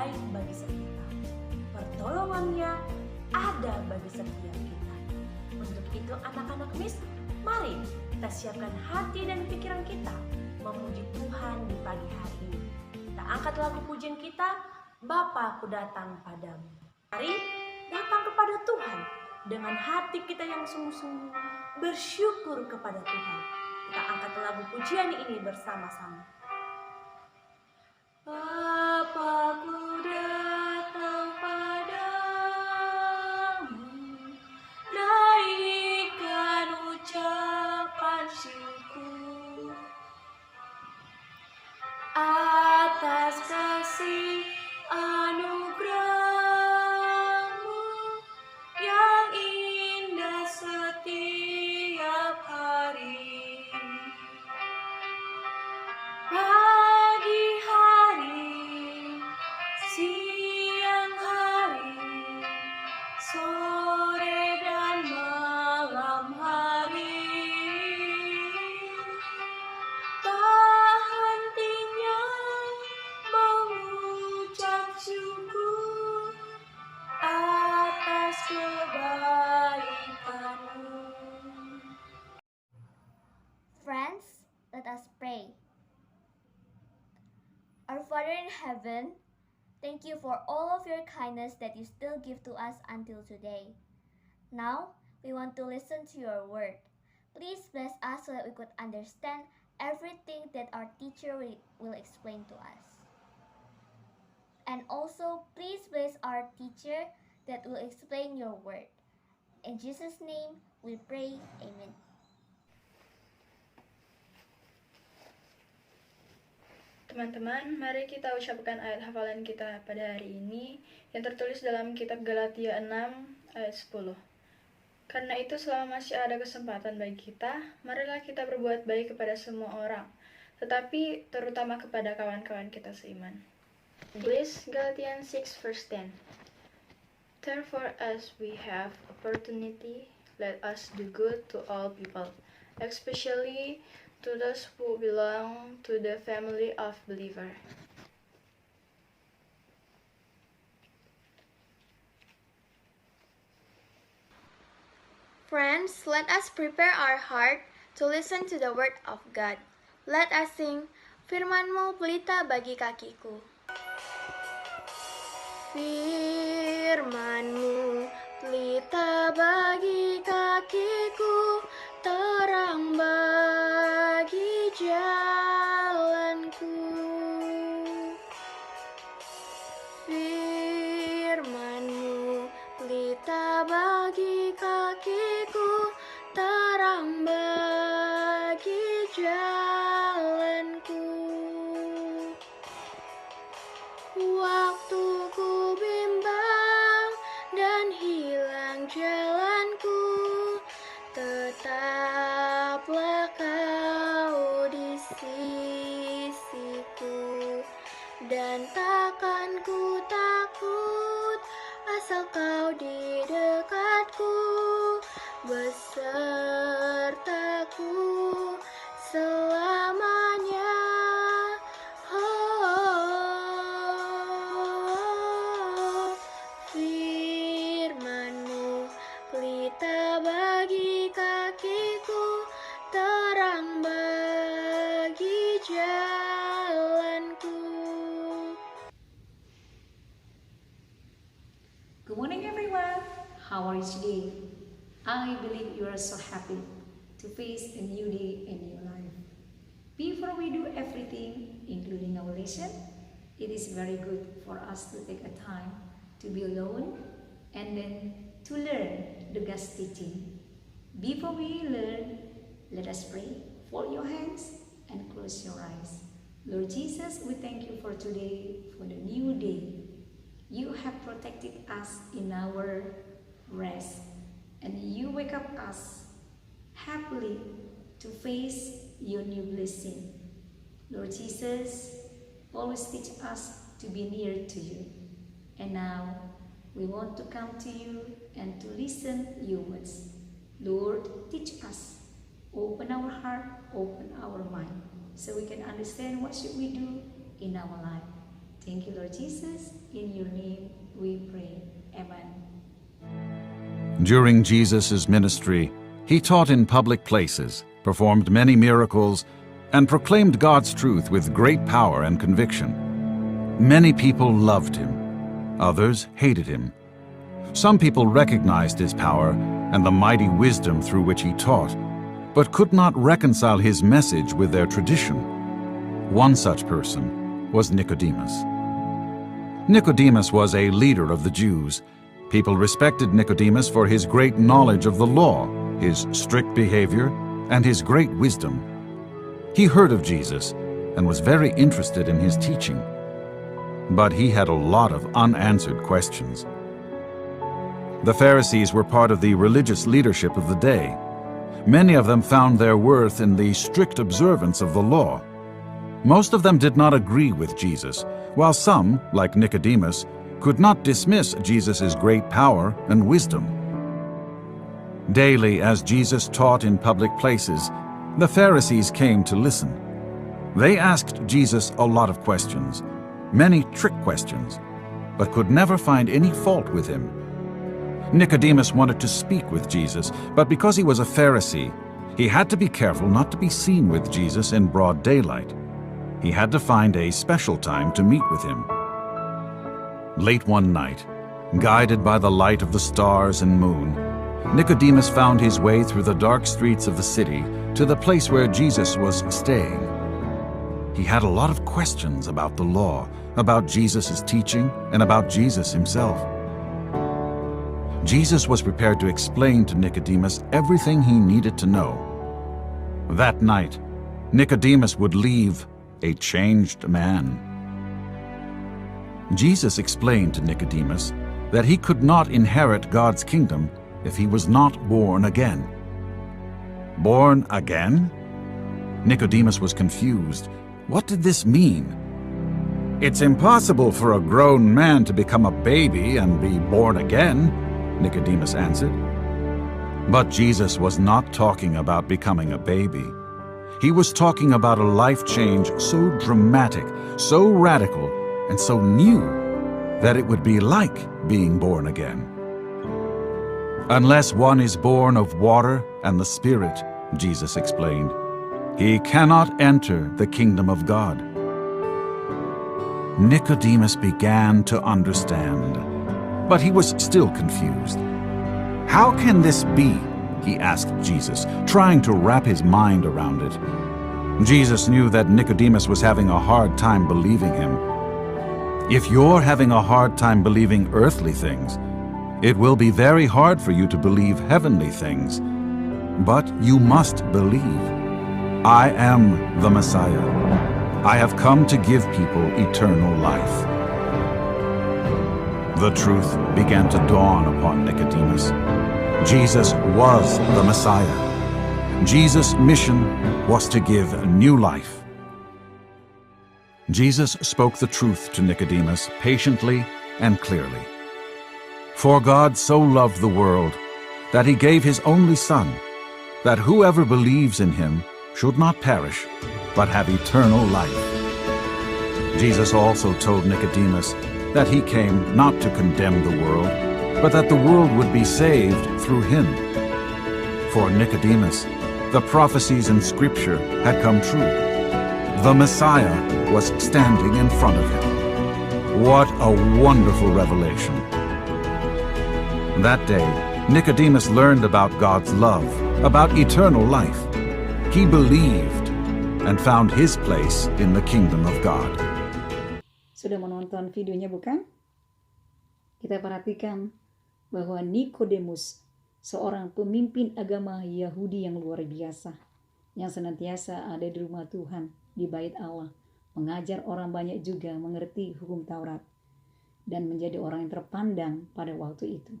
baik bagi setiap. Pertolongannya ada bagi setiap kita. Untuk itu anak-anak Miss, mari kita siapkan hati dan pikiran kita memuji Tuhan di pagi hari ini. Kita angkat lagu pujian kita, Bapa ku datang padamu. Mari datang kepada Tuhan dengan hati kita yang sungguh-sungguh bersyukur kepada Tuhan. Kita angkat lagu pujian ini bersama-sama. Bapa-Ku datang padamu, naikkan ucapan syukur atas kasih anugerah-Mu yang indah setiap hari. Pagi hari, siang hari, sore dan malam hari, tak hentinya mengucap syukur atas kebaikan-Mu. Friends, let us pray. Our Father in heaven, thank you for all of your kindness that you still give to us until today. Now, we want to listen to your word. Please bless us so that we could understand everything that our teacher will explain to us. And also, please bless our teacher that will explain your word. In Jesus' name, we pray. Amen. Teman-teman, mari kita ucapkan ayat hafalan kita pada hari ini yang tertulis dalam kitab Galatia 6 ayat 10. Karena itu selama masih ada kesempatan bagi kita, marilah kita berbuat baik kepada semua orang, tetapi terutama kepada kawan-kawan kita seiman. Please, Galatians 6 verse 10. Therefore, as we have opportunity, let us do good to all people, especially to those who belong to the family of believer. Friends, let us prepare our heart to listen to the word of God. Let us sing, Firman-Mu pelita bagi kakiku. Firman-Mu pelita bagi kakiku, terang bagi jalanku. Firman-Mu pelita bagi kakiku, terang bagi jalanku. Waktu ku bimbang dan hilang jalanku, tetaplah Kau di sisiku, dan takkan ku takut asal Kau di dekatku, besertaku selamanya. Firman-Mu pelita bagi kakiku, terang bagi jalanku. Good morning everyone, how are you today? I believe you are so happy to face a new day in your life. Before we do everything, including our lesson, it is very good for us to take a time to be alone and then to learn the God's teaching. Before we learn, let us pray. Fold your hands and close your eyes. Lord Jesus, we thank you for today, for the new day. You have protected us in our rest, and you wake up us happily to face your new blessing. Lord Jesus, always teach us to be near to you. And now, we want to come to you and to listen your words. Lord, teach us. Open our heart, open our mind, so we can understand what should we do in our life. Thank you, Lord Jesus. In your name we pray. Amen. During Jesus' ministry, he taught in public places, performed many miracles, and proclaimed God's truth with great power and conviction. Many people loved him. Others hated him. Some people recognized his power and the mighty wisdom through which he taught, but could not reconcile his message with their tradition. One such person was Nicodemus. Nicodemus was a leader of the Jews. People respected Nicodemus for his great knowledge of the law, his strict behavior, and his great wisdom. He heard of Jesus and was very interested in his teaching. But he had a lot of unanswered questions. The Pharisees were part of the religious leadership of the day. Many of them found their worth in the strict observance of the law. Most of them did not agree with Jesus, while some, like Nicodemus, could not dismiss Jesus' great power and wisdom. Daily, as Jesus taught in public places, the Pharisees came to listen. They asked Jesus a lot of questions, many trick questions, but could never find any fault with him. Nicodemus wanted to speak with Jesus, but because he was a Pharisee, he had to be careful not to be seen with Jesus in broad daylight. He had to find a special time to meet with him. Late one night, guided by the light of the stars and moon, Nicodemus found his way through the dark streets of the city to the place where Jesus was staying. He had a lot of questions about the law, about Jesus' teaching, and about Jesus himself. Jesus was prepared to explain to Nicodemus everything he needed to know. That night, Nicodemus would leave a changed man. Jesus explained to Nicodemus that he could not inherit God's kingdom if he was not born again. Born again? Nicodemus was confused. What did this mean? It's impossible for a grown man to become a baby and be born again, Nicodemus answered. But Jesus was not talking about becoming a baby. He was talking about a life change so dramatic, so radical, and so new that it would be like being born again. Unless one is born of water and the Spirit, Jesus explained, he cannot enter the kingdom of God. Nicodemus began to understand, but he was still confused. How can this be? He asked Jesus, trying to wrap his mind around it. Jesus knew that Nicodemus was having a hard time believing him. If you're having a hard time believing earthly things, it will be very hard for you to believe heavenly things. But you must believe. I am the Messiah. I have come to give people eternal life. The truth began to dawn upon Nicodemus. Jesus was the Messiah. Jesus' mission was to give new life. Jesus spoke the truth to Nicodemus patiently and clearly. For God so loved the world that he gave his only Son, that whoever believes in him should not perish, but have eternal life. Jesus also told Nicodemus that he came not to condemn the world, but that the world would be saved through him. For Nicodemus, the prophecies in Scripture had come true. The Messiah was standing in front of him. What a wonderful revelation! That day, Nicodemus learned about God's love, about eternal life. He believed and found his place in the kingdom of God. Sudah menonton videonya bukan? Kita perhatikan bahwa Nikodemus, seorang pemimpin agama Yahudi yang luar biasa, yang senantiasa ada di rumah Tuhan, di bait Allah, mengajar orang banyak juga mengerti hukum Taurat, dan menjadi orang yang terpandang pada waktu itu.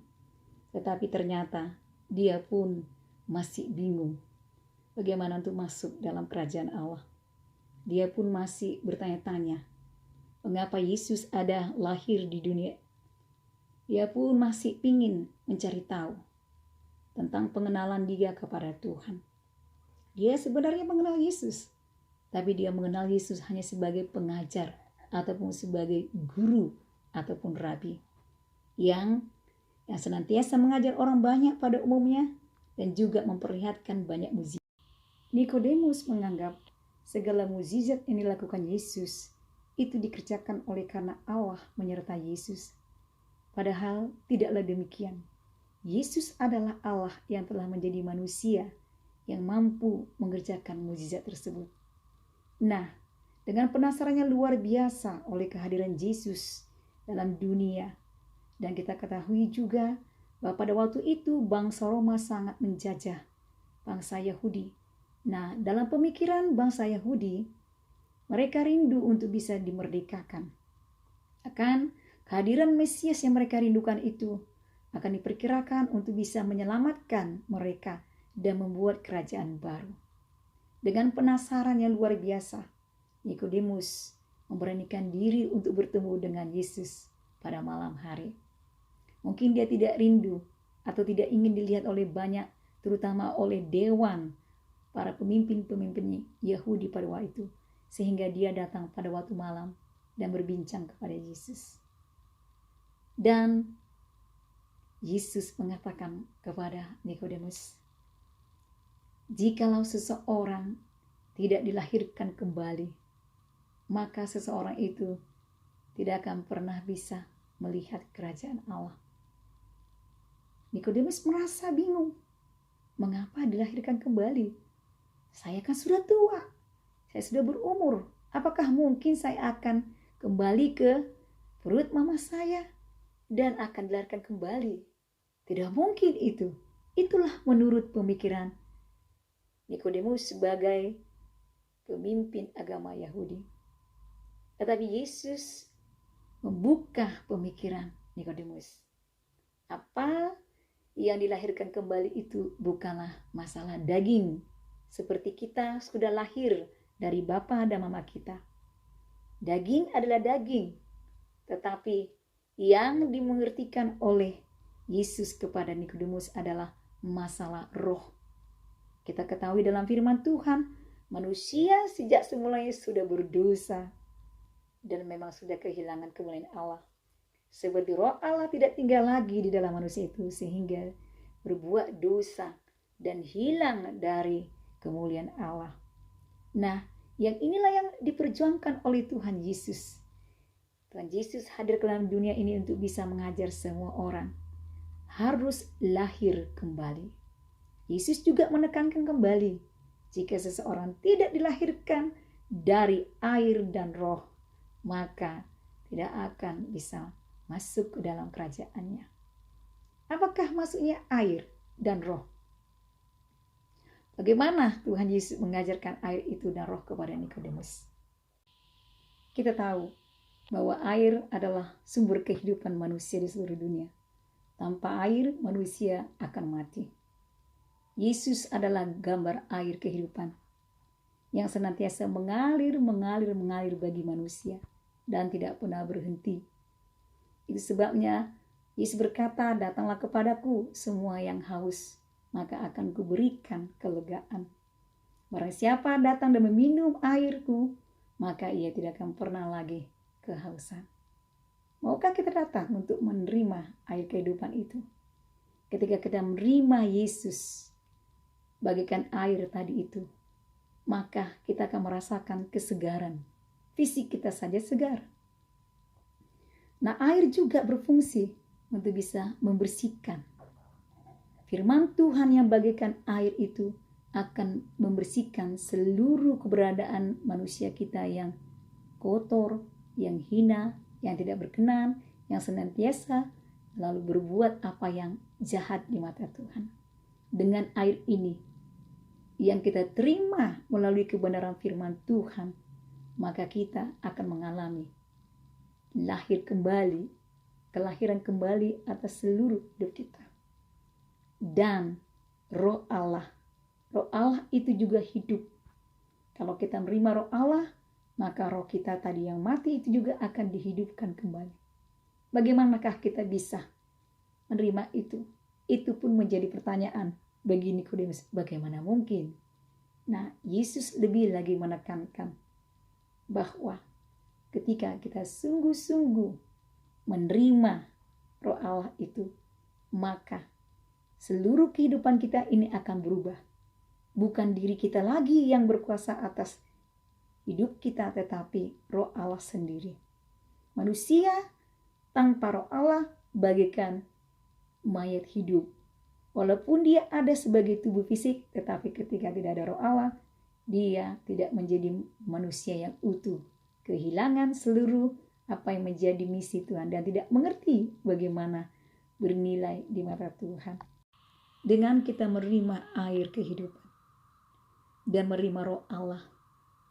Tetapi ternyata dia pun masih bingung bagaimana untuk masuk dalam kerajaan Allah. Dia pun masih bertanya-tanya, mengapa Yesus ada lahir di dunia. Dia pun masih ingin mencari tahu tentang pengenalan dia kepada Tuhan. Dia sebenarnya mengenal Yesus, tapi dia mengenal Yesus hanya sebagai pengajar ataupun sebagai guru ataupun rabi yang senantiasa mengajar orang banyak pada umumnya dan juga memperlihatkan banyak mukjizat. Nikodemus menganggap segala mukjizat yang dilakukan Yesus itu dikerjakan oleh karena Allah menyertai Yesus. Padahal tidaklah demikian. Yesus adalah Allah yang telah menjadi manusia yang mampu mengerjakan mukjizat tersebut. Nah, dengan penasarannya luar biasa oleh kehadiran Yesus dalam dunia, dan kita ketahui juga bahwa pada waktu itu bangsa Roma sangat menjajah bangsa Yahudi. Nah, dalam pemikiran bangsa Yahudi, mereka rindu untuk bisa dimerdekakan. Akan kehadiran Mesias yang mereka rindukan itu akan diperkirakan untuk bisa menyelamatkan mereka dan membuat kerajaan baru. Dengan penasaran yang luar biasa, Nikodemus memberanikan diri untuk bertemu dengan Yesus pada malam hari. Mungkin dia tidak rindu atau tidak ingin dilihat oleh banyak, terutama oleh dewan para pemimpin-pemimpin Yahudi pada waktu itu, sehingga dia datang pada waktu malam dan berbincang kepada Yesus. Dan Yesus mengatakan kepada Nikodemus, jikalau seseorang tidak dilahirkan kembali, maka seseorang itu tidak akan pernah bisa melihat kerajaan Allah. Nikodemus merasa bingung. Mengapa dilahirkan kembali? Saya kan sudah tua. Saya sudah berumur. Apakah mungkin saya akan kembali ke perut mama saya dan akan dilahirkan kembali? Tidak mungkin itu. Itulah menurut pemikiran Nikodemus sebagai pemimpin agama Yahudi. Tetapi Yesus membuka pemikiran Nikodemus. Apa yang dilahirkan kembali itu bukanlah masalah daging, seperti kita sudah lahir dari bapa dan mama kita. Daging adalah daging, tetapi yang dimengertikan oleh Yesus kepada Nikodemus adalah masalah roh. Kita ketahui dalam firman Tuhan, manusia sejak semulanya sudah berdosa dan memang sudah kehilangan kemuliaan Allah. Seperti roh Allah tidak tinggal lagi di dalam manusia itu, sehingga berbuat dosa dan hilang dari kemuliaan Allah. Nah, yang inilah yang diperjuangkan oleh Tuhan Yesus. Tuhan Yesus hadir ke dalam dunia ini untuk bisa mengajar semua orang harus lahir kembali. Yesus juga menekankan kembali, jika seseorang tidak dilahirkan dari air dan roh, maka tidak akan bisa masuk ke dalam kerajaannya. Apakah maksudnya air dan roh? Bagaimana Tuhan Yesus mengajarkan air itu dan roh kepada Nikodemus? Kita tahu bahwa air adalah sumber kehidupan manusia di seluruh dunia. Tanpa air, manusia akan mati. Yesus adalah gambar air kehidupan yang senantiasa mengalir bagi manusia dan tidak pernah berhenti. Itu sebabnya Yesus berkata, datanglah kepadaku semua yang haus, maka akan kuberikan kelegaan. Barang siapa datang dan meminum airku, maka ia tidak akan pernah lagi kehausan. Maukah kita datang untuk menerima air kehidupan itu? Ketika kita menerima Yesus bagaikan air tadi itu, maka kita akan merasakan kesegaran. Fisik kita saja segar. Nah, air juga berfungsi untuk bisa membersihkan. Firman Tuhan yang bagaikan air itu akan membersihkan seluruh keberadaan manusia kita yang kotor, yang hina, yang tidak berkenan, yang senantiasa lalu berbuat apa yang jahat di mata Tuhan. Dengan air ini yang kita terima melalui kebenaran firman Tuhan, maka kita akan mengalami lahir kembali, kelahiran kembali atas seluruh hidup kita. Dan roh Allah itu juga hidup. Kalau kita menerima roh Allah, maka roh kita tadi yang mati itu juga akan dihidupkan kembali. Bagaimanakah kita bisa menerima itu? Itu pun menjadi pertanyaan bagi Nikodemus. Bagaimana mungkin? Nah, Yesus lebih lagi menekankan bahwa ketika kita sungguh-sungguh menerima Roh Allah itu, maka seluruh kehidupan kita ini akan berubah. Bukan diri kita lagi yang berkuasa atas hidup kita, tetapi Roh Allah sendiri. Manusia tanpa Roh Allah bagaikan mayat hidup. Walaupun dia ada sebagai tubuh fisik, tetapi ketika tidak ada Roh Allah, dia tidak menjadi manusia yang utuh. Kehilangan seluruh apa yang menjadi misi Tuhan dan tidak mengerti bagaimana bernilai di mata Tuhan. Dengan kita menerima air kehidupan dan menerima Roh Allah,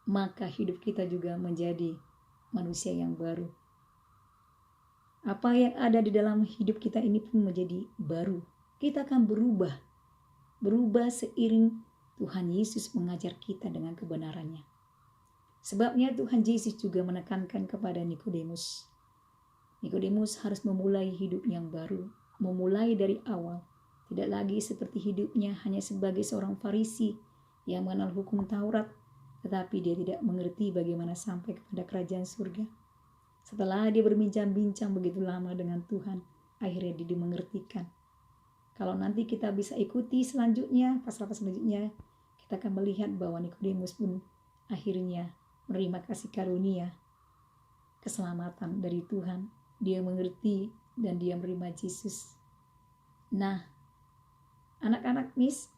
maka hidup kita juga menjadi manusia yang baru. Apa yang ada di dalam hidup kita ini pun menjadi baru. Kita akan berubah seiring Tuhan Yesus mengajar kita dengan kebenarannya. Sebabnya Tuhan Yesus juga menekankan kepada Nikodemus. Nikodemus harus memulai hidup yang baru, memulai dari awal. Tidak lagi seperti hidupnya hanya sebagai seorang Farisi yang mengenal hukum Taurat, tetapi dia tidak mengerti bagaimana sampai kepada kerajaan surga. Setelah dia berbincang-bincang begitu lama dengan Tuhan, akhirnya dia dimengertikan. Kalau nanti kita bisa ikuti selanjutnya, pasal-pasal selanjutnya, kita akan melihat bahwa Nikodemus pun akhirnya menerima kasih karunia, keselamatan dari Tuhan. Dia mengerti dan dia menerima Yesus. Nah, anak-anak Miss,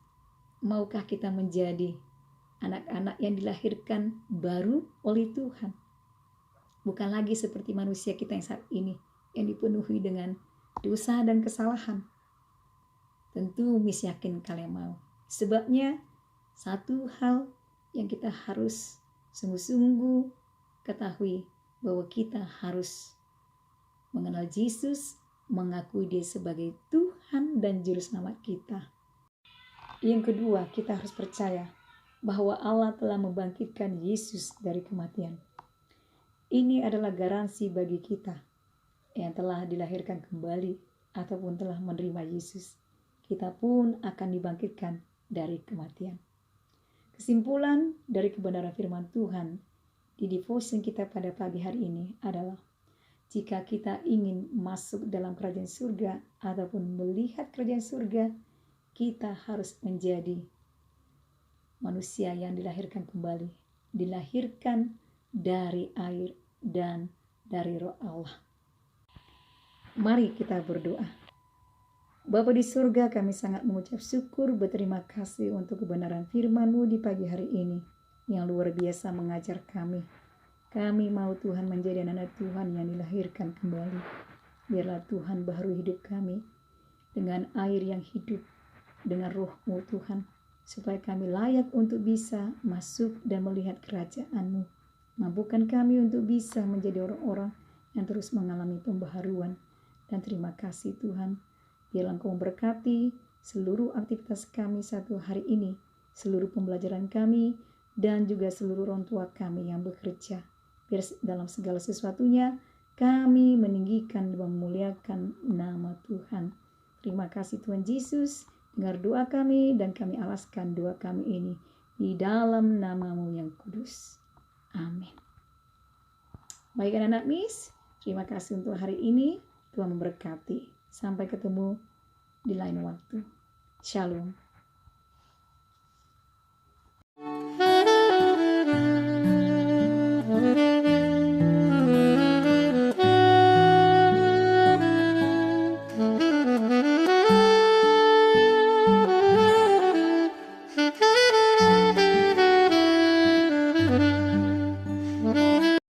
maukah kita menjadi anak-anak yang dilahirkan baru oleh Tuhan? Bukan lagi seperti manusia kita yang saat ini, yang dipenuhi dengan dosa dan kesalahan. Tentu Miss yakin kalian mau. Sebabnya satu hal yang kita harus sungguh-sungguh ketahui, bahwa kita harus mengenal Yesus, mengakui Dia sebagai Tuhan dan Juru Selamat kita. Yang kedua, kita harus percaya bahwa Allah telah membangkitkan Yesus dari kematian. Ini adalah garansi bagi kita yang telah dilahirkan kembali ataupun telah menerima Yesus. Kita pun akan dibangkitkan dari kematian. Kesimpulan dari kebenaran firman Tuhan di devotion kita pada pagi hari ini adalah, jika kita ingin masuk dalam kerajaan surga ataupun melihat kerajaan surga, kita harus menjadi manusia yang dilahirkan kembali, dilahirkan dari air dan dari Roh Allah. Mari kita berdoa. Bapa di surga, kami sangat mengucap syukur, berterima kasih untuk kebenaran firman-Mu di pagi hari ini yang luar biasa mengajar kami. Kami mau Tuhan menjadi anak Tuhan yang dilahirkan kembali. Biarlah Tuhan baharui hidup kami dengan air yang hidup, dengan Roh-Mu Tuhan, supaya kami layak untuk bisa masuk dan melihat kerajaan-Mu. Mampukan kami untuk bisa menjadi orang-orang yang terus mengalami pembaharuan. Dan terima kasih Tuhan, biarlah Engkau memberkati seluruh aktivitas kami satu hari ini, seluruh pembelajaran kami, dan juga seluruh orang tua kami yang bekerja. Biar dalam segala sesuatunya kami meninggikan dan memuliakan nama Tuhan. Terima kasih Tuhan Yesus, dengar doa kami dan kami alaskan doa kami ini di dalam nama-Mu yang kudus. Amin. Baik anak-anak Miss, terima kasih untuk hari ini. Tuhan memberkati. Sampai ketemu di lain waktu. Shalom.